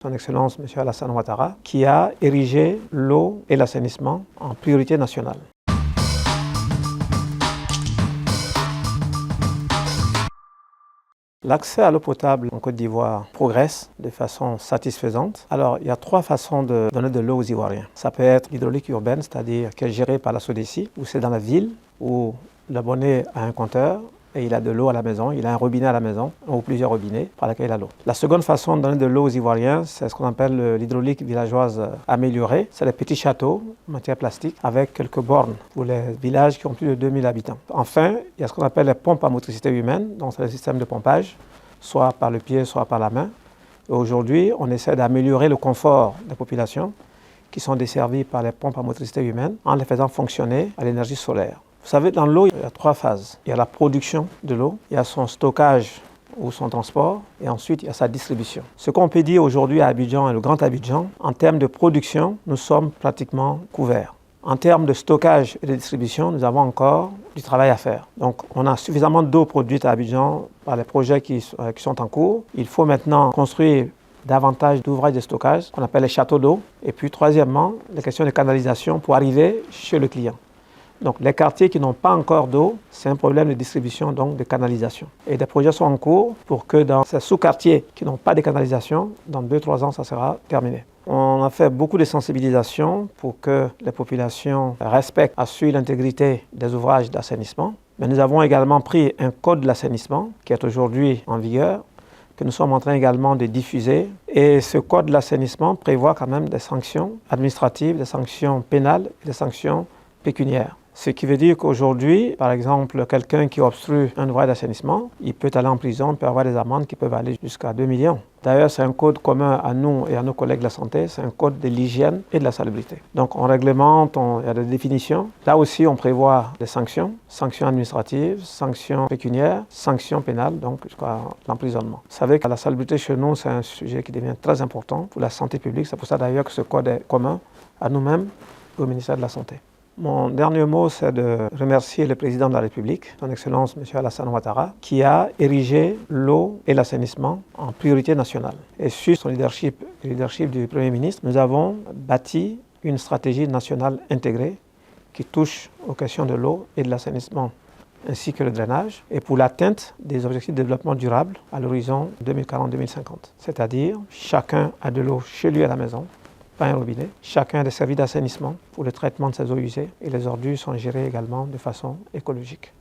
Son Excellence M. Alassane Ouattara, qui a érigé l'eau et l'assainissement en priorité nationale. L'accès à l'eau potable en Côte d'Ivoire progresse de façon satisfaisante. Alors, il y a trois façons de donner de l'eau aux Ivoiriens. Ça peut être l'hydraulique urbaine, c'est-à-dire qu'elle est gérée par la SODECI, où c'est dans la ville, où l'abonné a un compteur et il a de l'eau à la maison, il a un robinet à la maison, ou plusieurs robinets par lesquels il a l'eau. La seconde façon de donner de l'eau aux Ivoiriens, c'est ce qu'on appelle l'hydraulique villageoise améliorée. C'est les petits châteaux en matière plastique avec quelques bornes pour les villages qui ont plus de 2000 habitants. Enfin, il y a ce qu'on appelle les pompes à motricité humaine, donc c'est le système de pompage, soit par le pied, soit par la main. Et aujourd'hui, on essaie d'améliorer le confort des populations qui sont desservies par les pompes à motricité humaine en les faisant fonctionner à l'énergie solaire. Vous savez, dans l'eau, il y a trois phases. Il y a la production de l'eau, il y a son stockage ou son transport, et ensuite il y a sa distribution. Ce qu'on peut dire aujourd'hui à Abidjan et le Grand Abidjan, en termes de production, nous sommes pratiquement couverts. En termes de stockage et de distribution, nous avons encore du travail à faire. Donc on a suffisamment d'eau produite à Abidjan par les projets qui sont en cours. Il faut maintenant construire davantage d'ouvrages de stockage, qu'on appelle les châteaux d'eau. Et puis troisièmement, les questions de canalisation pour arriver chez le client. Donc les quartiers qui n'ont pas encore d'eau, c'est un problème de distribution, donc de canalisation. Et des projets sont en cours pour que dans ces sous-quartiers qui n'ont pas de canalisation, dans 2-3 ans, ça sera terminé. On a fait beaucoup de sensibilisation pour que les populations respectent, assurent l'intégrité des ouvrages d'assainissement. Mais nous avons également pris un code de l'assainissement qui est aujourd'hui en vigueur, que nous sommes en train également de diffuser. Et ce code de l'assainissement prévoit quand même des sanctions administratives, des sanctions pénales et des sanctions pécuniaires. Ce qui veut dire qu'aujourd'hui, par exemple, quelqu'un qui obstrue un ouvrage d'assainissement, il peut aller en prison, il peut avoir des amendes qui peuvent aller jusqu'à 2 millions. D'ailleurs, c'est un code commun à nous et à nos collègues de la santé, c'est un code de l'hygiène et de la salubrité. Donc on réglemente, il y a des définitions. Là aussi, on prévoit des sanctions, sanctions administratives, sanctions pécuniaires, sanctions pénales, donc jusqu'à l'emprisonnement. Vous savez que la salubrité chez nous, c'est un sujet qui devient très important pour la santé publique. C'est pour ça d'ailleurs que ce code est commun à nous-mêmes et au ministère de la Santé. Mon dernier mot, c'est de remercier le président de la République, son Excellence M. Alassane Ouattara, qui a érigé l'eau et l'assainissement en priorité nationale. Et sur son leadership, le leadership du Premier ministre, nous avons bâti une stratégie nationale intégrée qui touche aux questions de l'eau et de l'assainissement, ainsi que le drainage, et pour l'atteinte des objectifs de développement durable à l'horizon 2040-2050. C'est-à-dire, chacun a de l'eau chez lui à la maison, pas un robinet. Chacun a des services d'assainissement pour le traitement de ses eaux usées et les ordures sont gérées également de façon écologique.